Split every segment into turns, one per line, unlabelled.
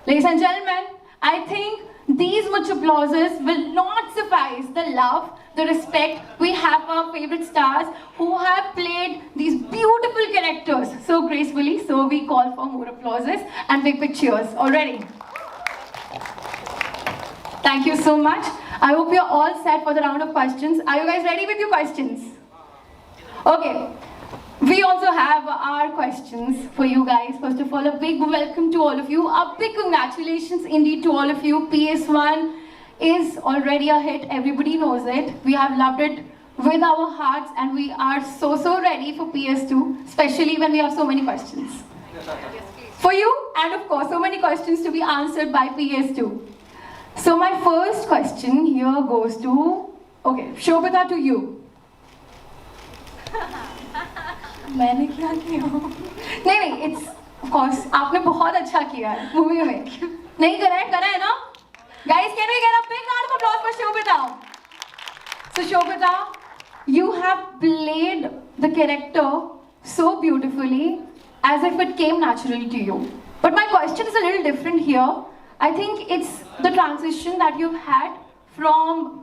Ladies and gentlemen, I think these much applauses will not suffice the love, the respect we have for our favorite stars who have played these beautiful characters so gracefully. So we call for more applauses and big cheers already. Thank you so much. I hope you're all set for the round of questions. Are you guys ready with your questions? Okay. We also have our questions for you guys. First of all, a big welcome to all of you. A big congratulations indeed to all of you. PS1 is already a hit. Everybody knows it. We have loved it with our hearts and we are so ready for PS2, especially when we have so many questions for you, and of course so many questions to be answered by PS2. So my first question here goes to, okay, Shobhita, to you. मैंने क्या किया? नहीं, it's of course आपने बहुत अच्छा किया है movie में. नहीं करा है ना? Guys, can we get a big round of applause for Shobhita? So Shobhita, you have played the character so beautifully, as if it came naturally to you. But my question is a little different here. I think it's the transition that you've had from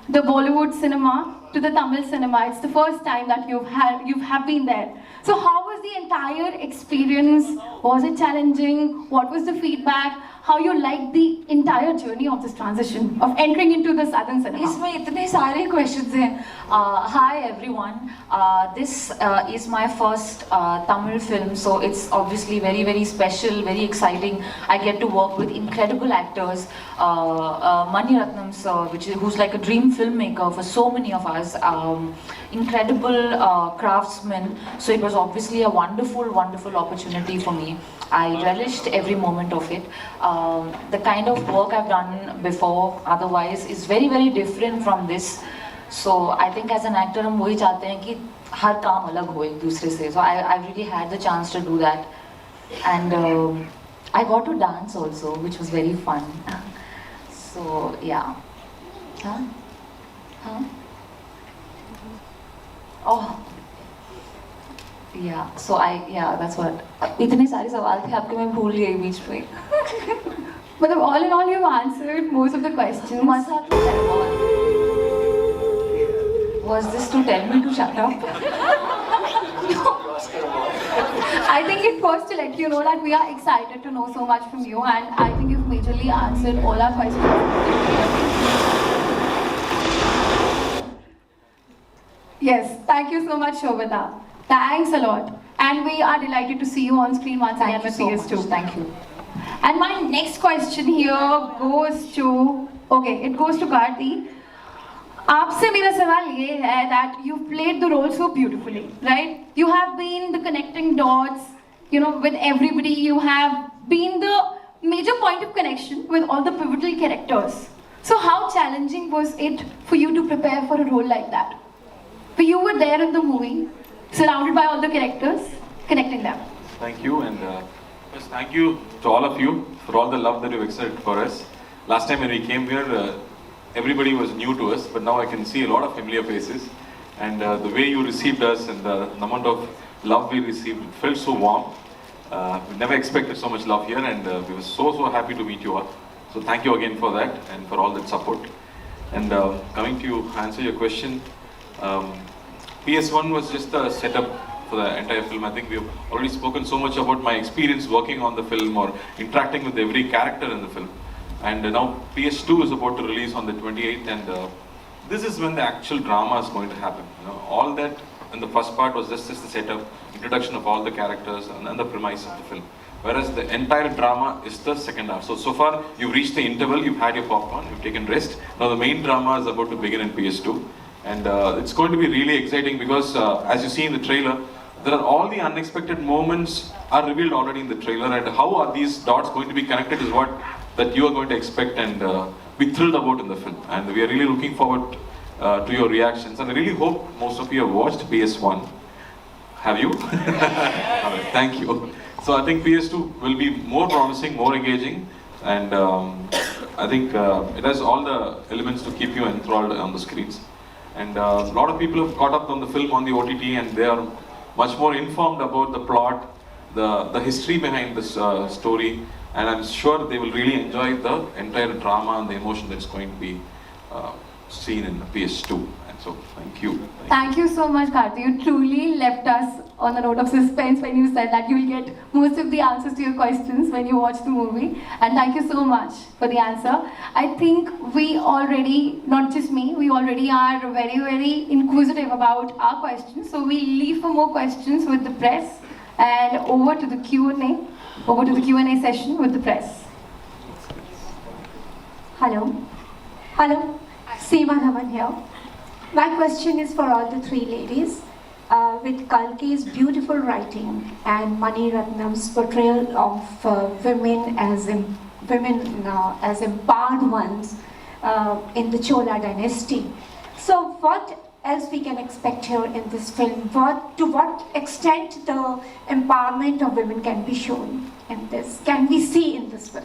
the Bollywood cinema to the Tamil cinema. It's the first time that you have been there. So how was the entire experience? Was it challenging? What was the feedback? How you liked the entire journey of this transition of entering into the southern cinema?
इसमें इतने सारे questions हैं. Hi everyone. This is my first Tamil film, so it's obviously very special, very exciting. I get to work with incredible actors. Mani Ratnam sir, who's like a dream filmmaker for so many of us. Incredible craftsman. So it was obviously a wonderful opportunity for me. I relished every moment of it. The kind of work I've done before otherwise is very different from this. So I think as an actor हम वही चाहते हैं कि हर काम अलग हो एक दूसरे से. So I really had the chance to do that, and I got to dance also, which was very fun. So yeah. Oh. Yeah, so that's what. इतने सारे सवाल थे आपके, मैं भूल गई बीच में.
But all in all, you've answered most of the questions.
Was this to tell me to shut up?
I think it was to let you know that we are excited to know so much from you, and I think you've majorly answered all our questions. Yes, thank you so much, Shobhita. Thanks a lot. And we are delighted to see you on screen once again with PS2.
Thank you.
And my next question here goes to, it goes to Karthi. आपसे मेरा सवाल ये है that you've played the role so beautifully, right? You have been the connecting dots, with everybody. You have been the major point of connection with all the pivotal characters. So how challenging was it for you to prepare for a role like that? But you were there in the movie, surrounded by all the characters, connecting them.
Thank you, and first thank you to all of you for all the love that you've extended for us. Last time when we came here, everybody was new to us, but now I can see a lot of familiar faces, and the way you received us and the amount of love we received, it felt so warm. We never expected so much love here, and we were so happy to meet you all. So thank you again for that and for all that support. And coming to you, answer your question, PS1 was just a setup for the entire film. I think we've already spoken so much about my experience working on the film or interacting with every character in the film. And now PS2 is about to release on the 28th, and this is when the actual drama is going to happen. All that in the first part was just the setup, introduction of all the characters and the premise of the film. Whereas the entire drama is the second half. So far you've reached the interval, you've had your popcorn, you've taken rest. Now the main drama is about to begin in PS2. And it's going to be really exciting because as you see in the trailer, there are all the unexpected moments are revealed already in the trailer, and how are these dots going to be connected is what that you are going to expect and be thrilled about in the film. And we are really looking forward to your reactions, and I really hope most of you have watched PS1. Have you? Alright, thank you. So I think PS2 will be more promising, more engaging, and I think it has all the elements to keep you enthralled on the screens. And a lot of people have caught up on the film on the OTT, and they are much more informed about the plot the history behind this story, and I'm sure they will really enjoy the entire drama and the emotion that's going to be seen in PS2. And so, thank you.
Thank you so much, Karthi. You truly left us on a note of suspense when you said that you'll get most of the answers to your questions when you watch the movie. And thank you so much for the answer. I think we already, not just me, we already are very, very inquisitive about our questions. So we'll leave for more questions with the press and over to the Q&A, over to the Q&A session with the press. Hello. Hello. Seema Naman here. My question is for all the three ladies. With Kalki's beautiful writing and Mani Ratnam's portrayal of women as empowered ones in the Chola dynasty. So what else we can expect here in this film? To what extent the empowerment of women can be shown in this? Can we see in this film?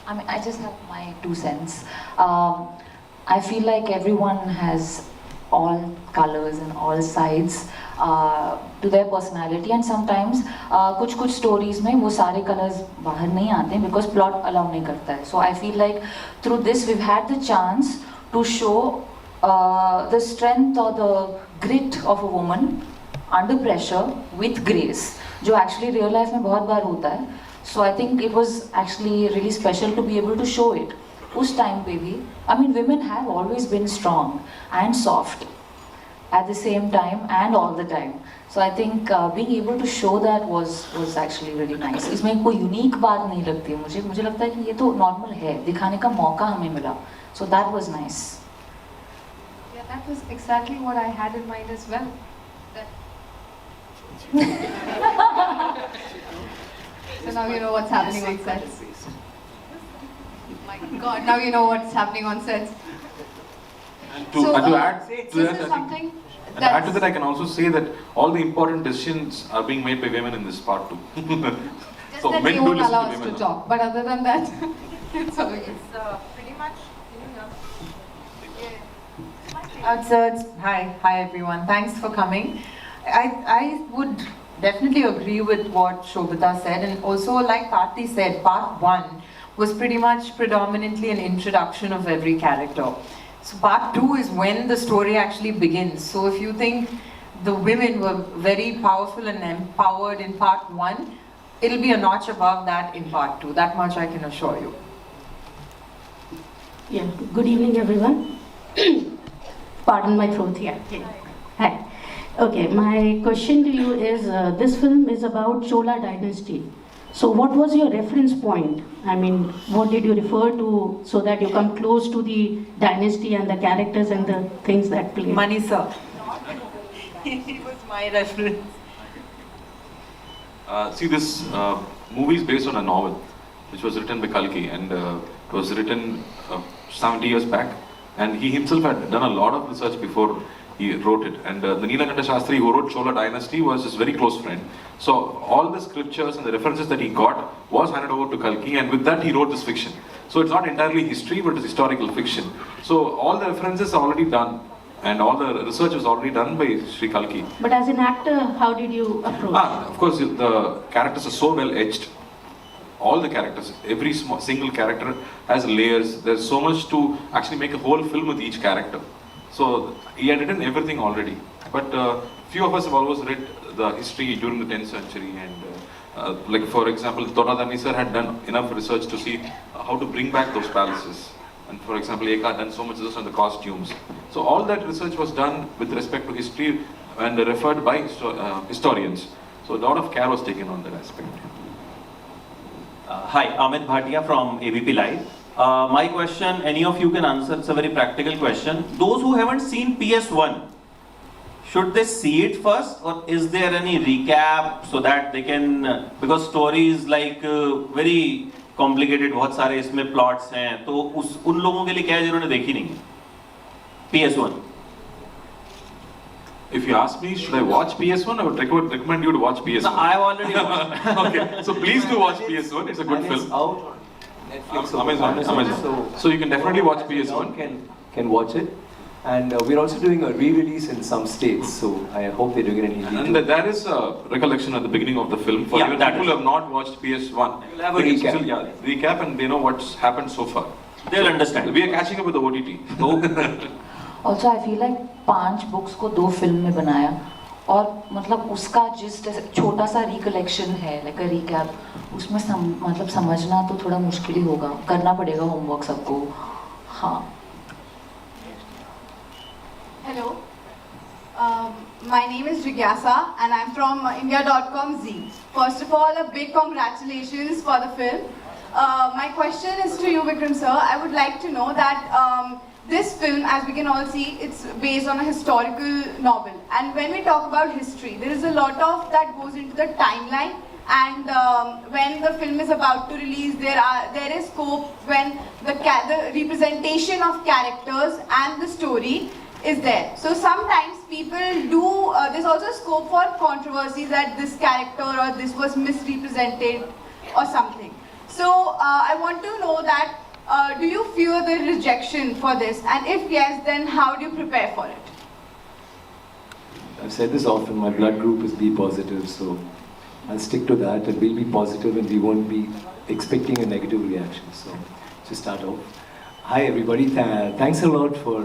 I mean, I just have my 2 cents. I feel like everyone has all colors and all sides to their personality, and sometimes कुछ stories में वो सारे colors बाहर नहीं आते because plot allow नहीं करता है. So I feel like through this we've had the chance to show the strength or the grit of a woman under pressure with grace, जो actually real life में बहुत बार होता है. So I think it was actually really special to be able to show it. उस time पे भी, I mean, women have always been strong and soft at the same time and all the time. So I think being able to show that was actually really nice. इसमें कोई unique बात नहीं लगती है मुझे. मुझे लगता है कि ये तो normal है. दिखाने का मौका हमें मिला. So that was nice.
Yeah, that was exactly what I had in mind as well. So now you know what's happening on sets. My God, now you know what's happening on sets.
To add to
this
that,
is something
and to add to that, I can also say that all the important decisions are being made by women in this part too.
just
So
that
men
they
do
won't
listen
allow
to
us
women
to
now.
talk. But other than that, it's okay.
Pretty much, Hi everyone. Thanks for coming. I would definitely agree with what Shobita said, and also like Karthi said, part 1 was pretty much predominantly an introduction of every character. So part 2 is when the story actually begins. So if you think the women were very powerful and empowered in part 1, it'll be a notch above that in part 2. That much I can assure you.
Yeah, good evening everyone. Pardon my throat here. Hi. Okay, my question to you is, this film is about Chola dynasty. So what was your reference point? I mean, what did you refer to so that you come close to the dynasty and the characters and the things that play?
Mani sir. He was my reference.
See, this movie is based on a novel which was written by Kalki, and it was written 70 years back, and he himself had done a lot of research before he wrote it. And the Neelakanta Shastri who wrote Chola Dynasty was his very close friend. So all the scriptures and the references that he got was handed over to Kalki, and with that he wrote this fiction. So it's not entirely history, but it's historical fiction. So all the references are already done, and all the research was already done by Sri Kalki.
But as an actor, how did you approach?
Of course, the characters are so well etched. All the characters, every single character has layers. There's so much to actually make a whole film with each character. So he had written everything already. But few of us have always read the history during the 10th century, and like for example, Toradani sir had done enough research to see how to bring back those palaces. And for example, Eka had done so much research on the costumes. So all that research was done with respect to history and referred by historians. So a lot of care was taken on that aspect.
Hi, Amit Bhatia from ABP Live. My question, any of you can answer, it's a very practical question. Those who haven't seen PS1, should they see it first, or is there any recap so that they can, because story is like very complicated, बहुत सारे इसमें plots हैं, तो उन लोगों के लिए क्या है जिन्होंने देखी नहीं PS1?
If you ask me, should I watch PS1? I would recommend you to watch PS1.
No, I've already watched.
Okay, so please do watch PS1. It's a good film.
It's out on Netflix or
Amazon. So you can definitely watch PS1.
Can watch it. And we're also doing a re-release in some states, so I hope they're doing it in Hindi.
And there is a recollection at the beginning of the film for
Yeah,
even
that
people
is.
who have not watched PS1.
We'll have a
They can
recap.
Still, yeah, recap, and they know what's happened so far.
They'll understand.
We are catching up with the OTT. So,
Also, I feel like 5 books को 2 film में बनाया और मतलब उसका जिस छोटा सा recollection है लाइक अ रिकैप उसमें मतलब समझना तो थोड़ा मुश्किल ही होगा करना पड़ेगा होमवर्क सबको हाँ
Hello, my name is Jigyasa and I'm from India.com Z. First of all, a big congratulations for the film. My question is to you, Vikram sir. I would like to know that this film, as we can all see, it's based on a historical novel. And when we talk about history, there is a lot of that goes into the timeline. And when the film is about to release, there is scope when the representation of characters and the story is there. So sometimes people do, there's also scope for controversy that this character or this was misrepresented or something. So I want to know that, do you fear the rejection for this? And if yes, then how do you prepare for it?
I've said this often, my blood group is B positive, so I'll stick to that, and we'll be positive and we won't be expecting a negative reaction. So, to start off. Hi everybody, thanks a lot for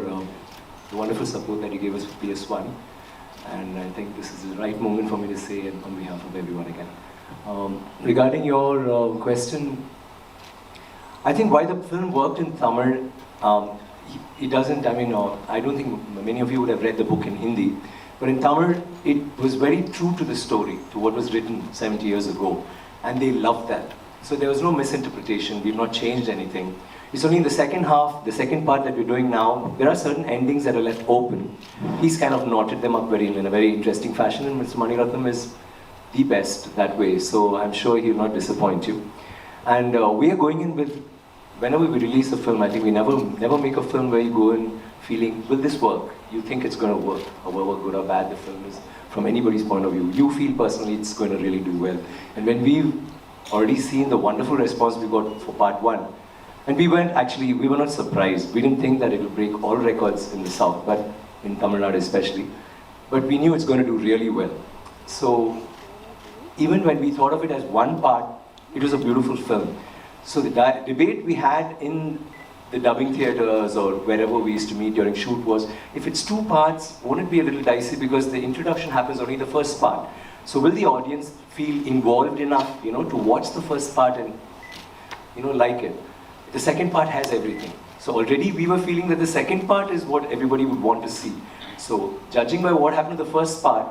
the wonderful support that you gave us for PS1. And I think this is the right moment for me to say it on behalf of everyone again. Regarding your question, I think why the film worked in Tamil, it doesn't, I mean, I don't think many of you would have read the book in Hindi, but in Tamil, it was very true to the story, to what was written 70 years ago, and they loved that. So there was no misinterpretation, we've not changed anything. It's only in the second half, the second part that we're doing now, there are certain endings that are left open. He's kind of knotted them up in a very interesting fashion, and Mr. Ratnam is the best that way, so I'm sure he'll not disappoint you. And we are going in with, whenever we release a film, I think we never make a film where you go in feeling, will this work? You think it's going to work, however good or bad the film is, from anybody's point of view. You feel personally it's going to really do well. And when we've already seen the wonderful response we got for part 1, and we were not surprised. We didn't think that it would break all records in the South, but in Tamil Nadu especially. But we knew it's going to do really well. So even when we thought of it as one part, it was a beautiful film. So the debate we had in the dubbing theaters or wherever we used to meet during shoot was, if it's 2 parts, won't it be a little dicey because the introduction happens only the first part. So will the audience feel involved enough, to watch the first part and, like it? The second part has everything. So already we were feeling that the second part is what everybody would want to see. So judging by what happened in the first part,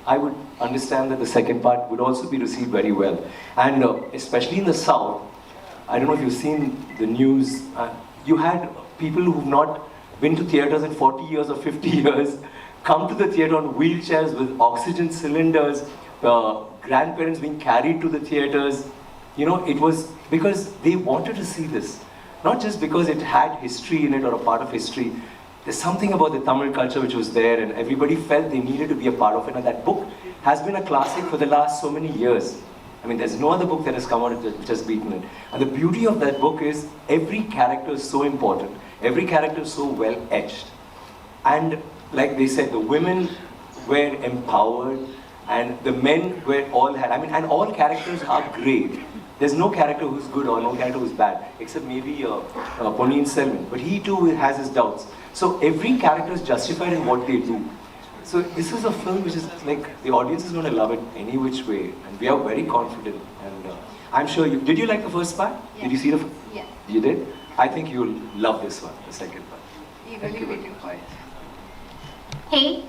I would understand that the second part would also be received very well. And especially in the South, I don't know if you've seen the news, you had people who've not been to theaters in 40 years or 50 years come to the theater on wheelchairs with oxygen cylinders, grandparents being carried to the theaters. It was because they wanted to see this. Not just because it had history in it or a part of history. There's something about the Tamil culture which was there and everybody felt they needed to be a part of it. And that book has been a classic for the last so many years. I mean, there's no other book that has come out which has beaten it. And the beauty of that book is every character is so important. Every character is so well etched. And like they said, the women were empowered and the men were all had, and all characters are great. There's no character who's good or no character who's bad, except maybe Ponniyin Selvan. But he too has his doubts. So every character is justified in what they do. So this is a film which is like, the audience is going to love it any which way. And we are very confident. And I'm sure did you like the first part?
Yes.
Did you see the
Yes.
You did? I think you'll love this one, the second part.
Eagerly waiting for it.
Hey,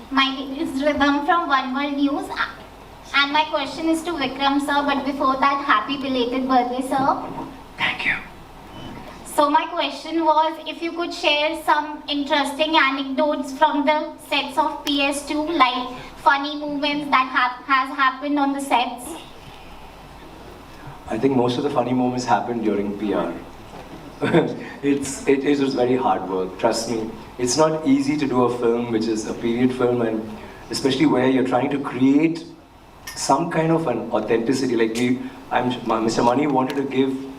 my name is Ratnam from One World News, and my question is to Vikram sir, but before that, happy belated birthday sir.
Thank you.
So my question was, if you could share some interesting anecdotes from the sets of PS2, like funny moments that has happened on the sets.
I think most of the funny moments happened during PR. It was very hard work, trust me. It's not easy to do a film which is a period film, and especially where you're trying to create some kind of an authenticity. Like Mr. Mani wanted to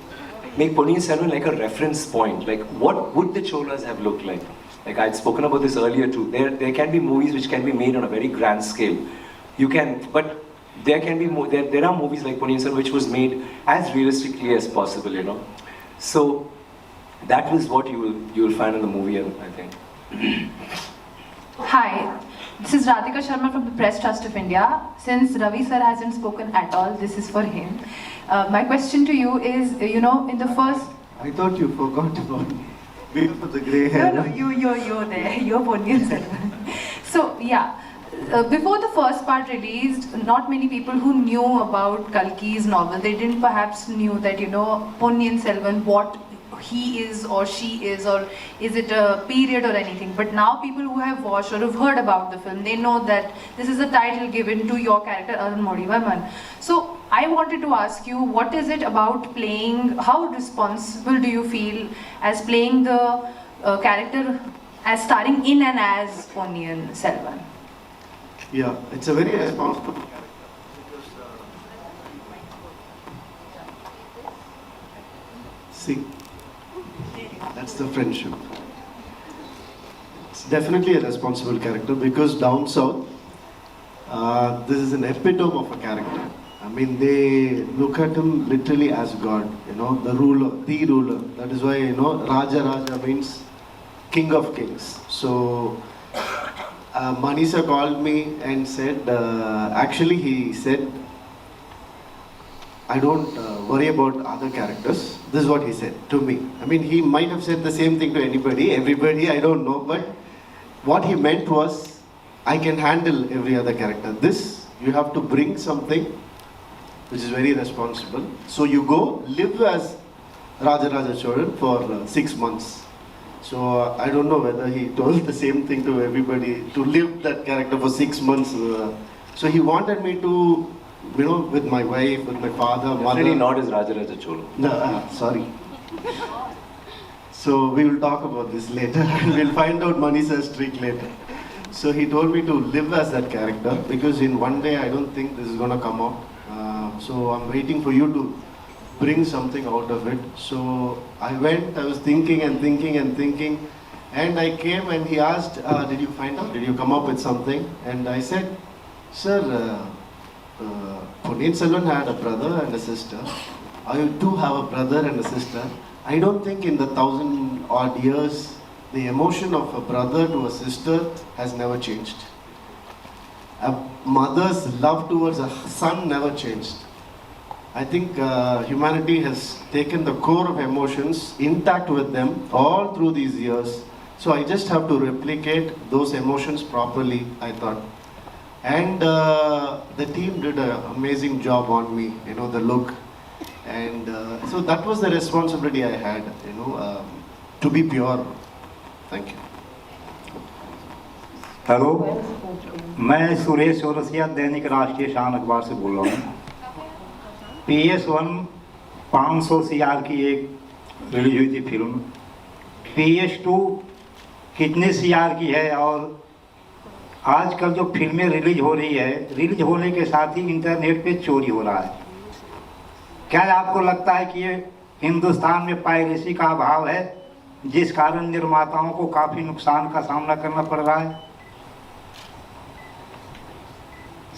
make Ponniyin Selvan like a reference point. Like, what would the Cholas have looked like? Like I'd spoken about this earlier too. There can be movies which can be made on a very grand scale. You can, but there can be there are movies like Ponniyin Selvan which was made as realistically as possible, you know. So that was what you will find in the movie, I think.
Hi, this is Radhika Sharma from the Press Trust of India. Since Ravi sir hasn't spoken at all, this is for him. My question to you is, in the first...
I thought you forgot about me. Wait for the grey hair.
No, you're there. You're Ponniyin Selvan. So, yeah. Before the first part released, not many people who knew about Kalki's novel, they didn't perhaps knew that, Ponniyin Selvan, what he is or she is, or is it a period or anything. But now people who have watched or have heard about the film, they know that this is a title given to your character Arun Modivarman. So I wanted to ask you, what is it about playing, how responsible do you feel as playing the character as starring in and as Ponniyin Selvan?
Yeah, it's a very responsible character. See, that's the friendship. It's definitely a responsible character because down south, this is an epitome of a character. I mean, they look at him literally as God, the ruler, the ruler. That is why, Raja means king of kings. So, Manisha called me and said, actually he said, I don't worry about other characters. This is what he said to me. I mean, he might have said the same thing to everybody, I don't know. But what he meant was, I can handle every other character. This, you have to bring something which is very responsible. So you go live as Raja Choran for 6 months. So I don't know whether he told the same thing to everybody, to live that character for 6 months. So he wanted me to, with my wife, with my father, mother.
Definitely not as Raja Chola.
No, sorry. So we will talk about this later and we'll find out Manisha's trick later. So he told me to live as that character because in one day I don't think this is going to come out. So I'm waiting for you to bring something out of it. So I went, I was thinking and I came and he asked, did you find out, did you come up with something? And I said, sir, Ponniyin Selvan had a brother and a sister. I too have a brother and a sister. I don't think in the 1,000 odd years, the emotion of a brother to a sister has never changed. A mother's love towards a son never changed. I think humanity has taken the core of emotions intact with them all through these years. So I just have to replicate those emotions properly, I thought. And the team did an amazing job on me, the look. And so that was the responsibility I had, to be pure. Thank you.
Hello, मैं सुरेश चौरसिया दैनिक राष्ट्रीय शान अखबार से बोल रहा हूँ। PS-1 500 CR की एक रिलीज हुई थी फिल्म। PS-2 कितने CR की है और आजकल जो फिल्में रिलीज हो रही है, रिलीज होने के साथ ही इंटरनेट पे चोरी हो रहा है। क्या आपको लगता है कि ये हिंदुस्तान में पायरेसी का अभाव है, जिस कारण निर्माताओं को काफ़ी नुकसान का सामना करना पड़ रहा है?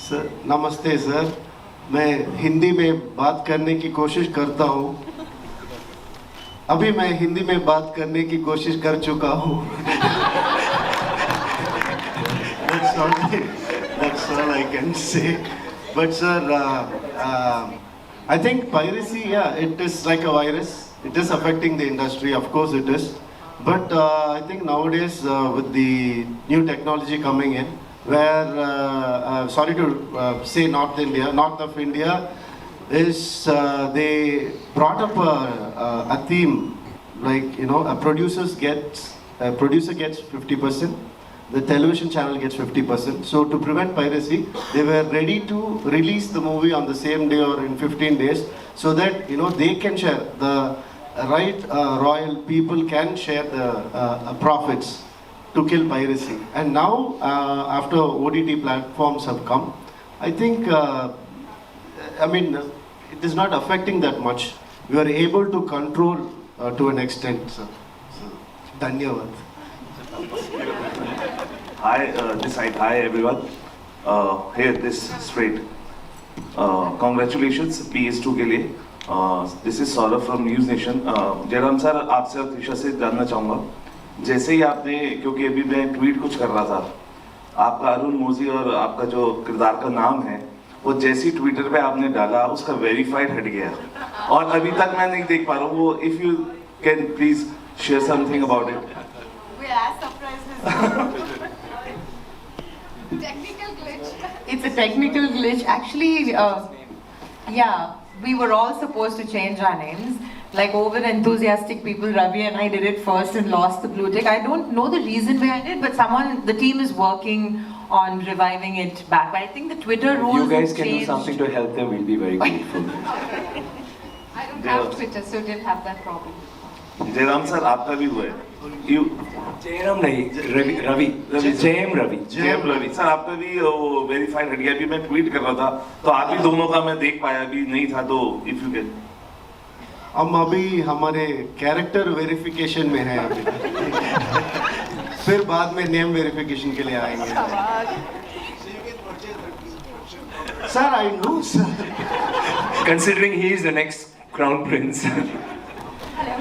सर, नमस्ते सर। मैं हिंदी में बात करने की कोशिश करता हूँ। अभी मैं हिंदी में बात करने की कोशिश कर चुका हूँ। That's all I can say. But sir, I think piracy, yeah, it is like a virus. It is affecting the industry, of course it is. But I think nowadays with the new technology coming in, where, sorry to say North of India, is they brought up a theme, like, a producer gets 50%, the television channel gets 50%. So to prevent piracy, they were ready to release the movie on the same day or in 15 days, so that, they can share, the right royal people can share the profits to kill piracy. And now, after OTT platforms have come, I think, it is not affecting that much. We are able to control to an extent, sir. So, dhanyavad.
Hi, this side. Hi, everyone. Here, this straight. Congratulations, PS2 के लिए. This is Saurabh from News Nation. Jairam sir, आपसे और त्रिशा से जानना चाहूँगा. जैसे ही आपने, क्योंकि अभी मैं ट्वीट कुछ कर रहा था, आपका अरुण मोजी और आपका जो किरदार का नाम है, वो जैसी ट्विटर पे आपने डाला, उसका वेरीफाइड हट गया. और अभी तक मैं नहीं देख पा रहा हूँ. वो if you can please share something about it.
We're as surprised as technical glitch.
It's a technical glitch. Actually, yeah, we were all supposed to change our names. Like over-enthusiastic people, Ravi and I did it first and lost the blue tick. I don't know the reason behind it, but the team is working on reviving it back. But I think the Twitter rules
You guys
have
can do
changed.
something to help them, we'll be very grateful.
I don't have Twitter, so didn't have that problem.
Jairam sir, आपका भी हुआ है. You
Jairam नहीं, Ravi. Jayam Ravi.
Sir, आपका भी वो verified हट गया. अभी मैं ट्वीट कर रहा था, तो आप ही दोनों का मैं देख पाया. अभी नहीं था, तो इफ यू कैन.
हम अभी हमारे कैरेक्टर वेरिफिकेशन में हैं अभी. फिर बाद में नेम वेरिफिकेशन के लिए आएंगे. Sir, I know sir.
Considering he is the next crown prince.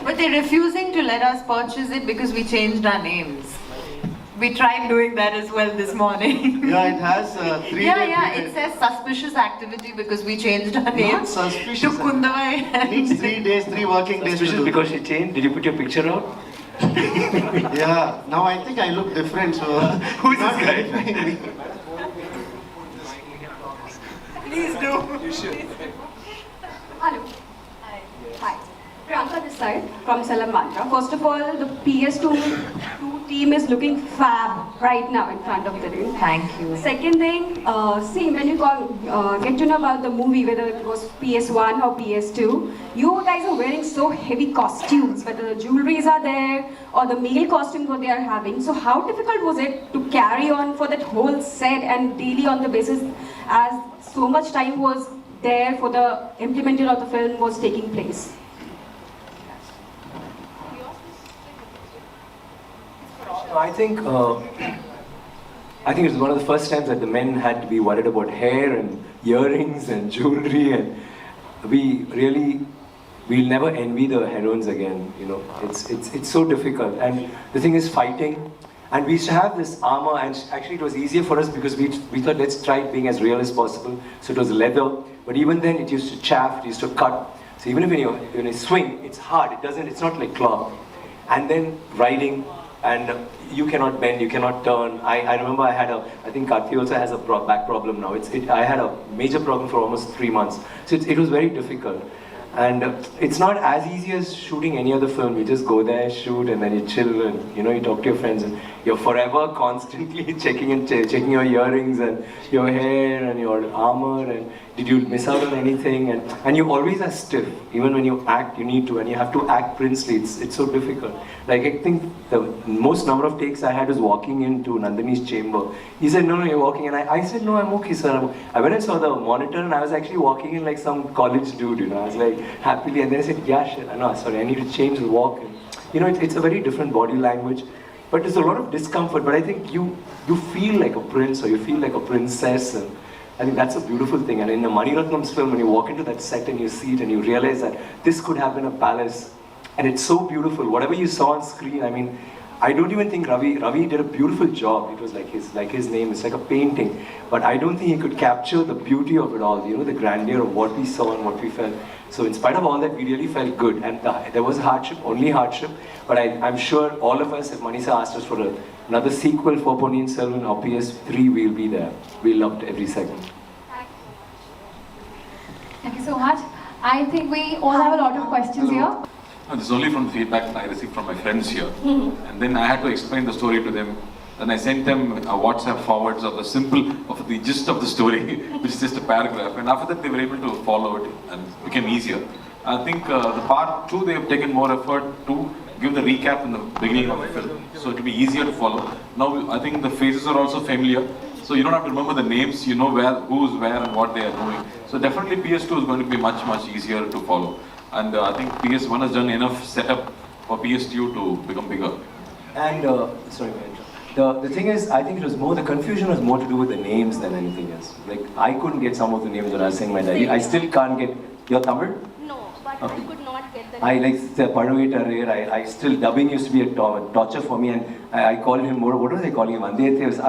But they're refusing to let us purchase it because we changed our names. We tried doing that as well this morning.
Yeah, it has 3
Yeah, it says suspicious activity because we changed our name.
Not suspicious.
To Kundavai.
Needs 3 days, 3 working days to
Suspicious
do.
because she changed. Did you put your picture out?
Yeah, now I think I look different, so
Who is this guy?
Please do.
You should.
Hello. Hi. Priyanka this side from Salam Mantra. First of all, the PS2 team is looking fab right now in front of the ring.
Thank you.
Second thing, see when you get to know about the movie, whether it was PS1 or PS2, you guys are wearing so heavy costumes, whether the jewelries are there or the male costumes what they are having. So how difficult was it to carry on for that whole set and daily on the basis as so much time was there for the implementation of the film was taking place?
I think it's one of the first times that the men had to be worried about hair and earrings and jewelry, and we'll never envy the heroines again. You know, it's so difficult, and the thing is fighting. And we used to have this armor, and actually it was easier for us because we thought let's try being as real as possible. So it was leather, but even then it used to chafe, it used to cut. So even if when you swing, it's hard. It's not like cloth. And then riding. And you cannot bend, you cannot turn. I remember I think Karthi also has a back problem now. I had a major problem for almost 3 months. So it was very difficult. And it's not as easy as shooting any other film. You just go there, shoot, and then you chill, and you talk to your friends, and you're forever constantly checking your earrings and your hair and your armor, and did you miss out on anything? And you always are stiff. Even when you act, you need to, and you have to act princely. It's so difficult. Like I think the most number of takes I had was walking into Nandini's chamber. He said, no, you're walking, and I said, no, I'm okay, sir. I went and saw the monitor, and I was actually walking in like some college dude, I was like happily, and then I said, yeah, shit, no, sorry, I need to change the walk. And, it's a very different body language, but there's a lot of discomfort. But I think you feel like a prince, or you feel like a princess, and I think that's a beautiful thing. And in the Mani Ratnam's film, when you walk into that set and you see it and you realize that this could have been a palace, and it's so beautiful. Whatever you saw on screen, I mean, I don't even think Ravi did a beautiful job. It was like his name, it's like a painting. But I don't think he could capture the beauty of it all, the grandeur of what we saw and what we felt. So in spite of all that, we really felt good. And there was hardship, only hardship. But I'm sure all of us, if Manisa asked us for another sequel for Ponniyin Selvan or PS3, we'll be there. We loved every second.
Thank you so much. I think we all have a lot of questions here.
No, this is only from feedback I received from my friends here. And then I had to explain the story to them. Then I sent them WhatsApp forwards of the gist of the story, which is just a paragraph. And after that, they were able to follow it and it became easier. I think the part 2, they have taken more effort to give the recap in the beginning of the film. So it will be easier to follow. Now, I think the faces are also familiar. So you don't have to remember the names, you know who's where and what they are doing. So definitely PS2 is going to be much, much easier to follow. And I think PS1 has done enough setup for PS2 to become bigger.
And sorry, the thing is, I think it was more, the confusion was more to do with the names than anything else. Like, I couldn't get some of the names when I was saying my diary. I still can't get, your Tamil?
No, but
Okay.
I could not get the
I like the Padavita rare. I still, dubbing used to be a torture for me, and I called him more, what was I calling him? I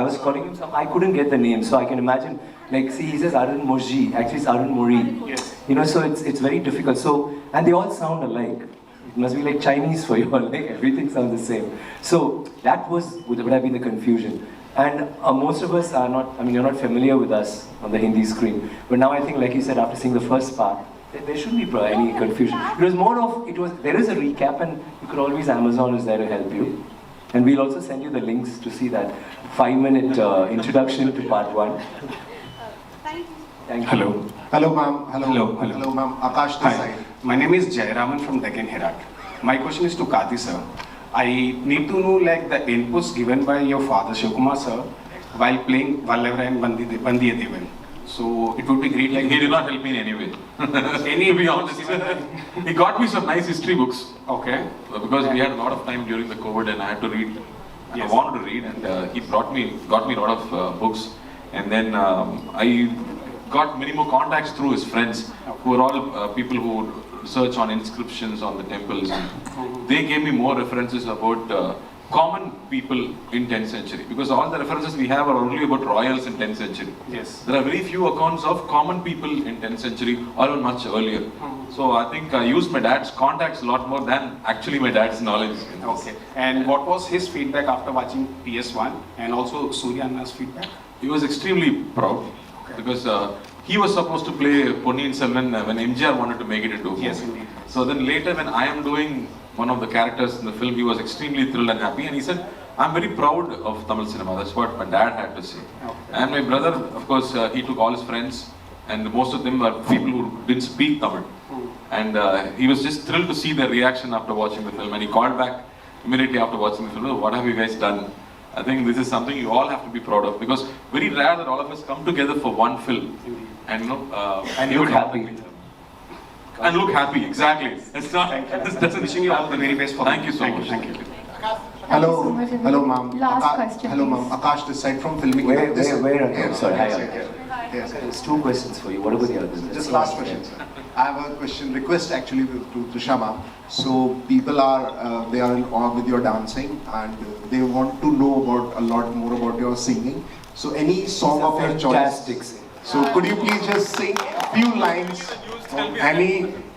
was calling him some, I couldn't get the name, so I can imagine, like, see, he says Arun Moji, actually it's Arun Mori.
Yes.
You know, so it's very difficult. So, and they all sound alike. It must be like Chinese for you all, like everything sounds the same. So that would have been the confusion. And most of us are not, I mean, you're not familiar with us on the Hindi screen. But now I think, like you said, after seeing the first part, there shouldn't be any confusion. It was more of, there is a recap, and you could always, Amazon is there to help you. And we'll also send you the links to see that 5-minute introduction to part 1.
Thank you.
Thank you.
Hello.
Hello, ma'am.
Hello.
Hello, ma'am. Akash this
Hi.
side.
My name is Jayaraman from Deccan Herald. My question is to Kati sir. I need to know like the inputs given by your father Shivkumar sir while playing Vallabhra and Bandiya Devan. So it would be great. Like
He did not help me in any way.
Any
to be honest, he got me some nice history books.
Okay.
Because we had a lot of time during the COVID, and I had to read.
Yes.
I wanted to read, and he got me a lot of books. And then I got many more contacts through his friends, who are all people who research on inscriptions on the temples. And they gave me more references about common people in 10th century, because all the references we have are only about royals in 10th century.
Yes.
There are very few accounts of common people in 10th century or even much earlier. So I think I used my dad's contacts a lot more than actually my dad's knowledge.
Okay. And what was his feedback after watching PS1 and also Surya Anna's feedback?
He was extremely proud, because he was supposed to play Ponniyin Selvan when MGR wanted to make it into a movie.
Yes, indeed.
So then later, when I am doing one of the characters in the film, he was extremely thrilled and happy, and he said, "I'm very proud of Tamil cinema." That's what my dad had to say.
Okay.
And my brother, of course, he took all his friends, and most of them were people who didn't speak Tamil. And he was just thrilled to see their reaction after watching the film, and he called back immediately after watching the film. "Oh, what have you guys done?" I think this is something you all have to be proud of, because very rare that all of us come together for one film. And
And look happy.
And look happy, exactly. It's not. That's
Wishing you all the very best for
Thank you so much.
Thank you.
Hello.
so much, Anil.
Hello, ma'am.
Last question,
Hello,
please.
ma'am. Akash this side from Filming.
Where?
Yes,
Sorry,
yes,
hi.
yes, yes.
There's 2 questions for you. What about the others?
Just last question, sir. I have a question, request actually to Trisha ma'am. So people are, they are in awe with your dancing, and they want to know about a lot more about your singing. So any song of your choice.
Fantastic sing.
So could you please just sing a few lines of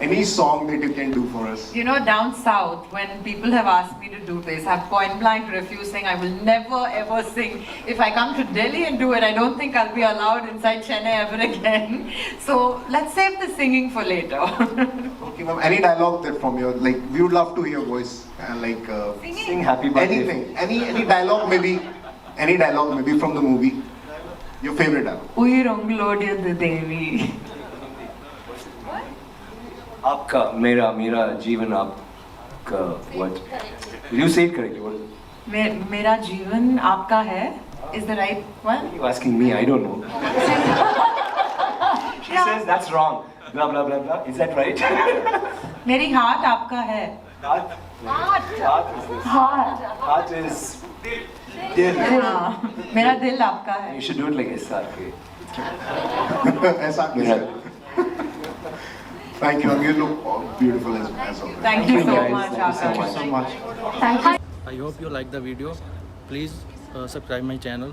any song that you can do for us?
You know, down south, when people have asked me to do this, I've point blank refused, saying I will never ever sing. If I come to Delhi and do it, I don't think I'll be allowed inside Chennai ever again. So let's save the singing for later.
Okay, ma'am. Any dialogue that from your, like, we would love to hear your voice,
Sing Happy Birthday.
anything, any dialogue maybe, from the movie. Your favorite dialogue.
Uyirongolodiya Devi.
आपका मेरा जीवन आपका what? Did you say it correctly? What?
मेरा जीवन आपका है. Is the right one?
Are you asking me? I don't know. She says that's wrong. Blah blah blah blah. Is that right?
मेरी हाथ आपका है.
Heart is dil.
हाँ, मेरा दिल आपका है.
You should do it like SRK.
Thank you, ma'am. You look beautiful as always.
Thank you so much,
Thank you so
Akash.
much.
Thank you.
I hope you like the video. Please subscribe my channel.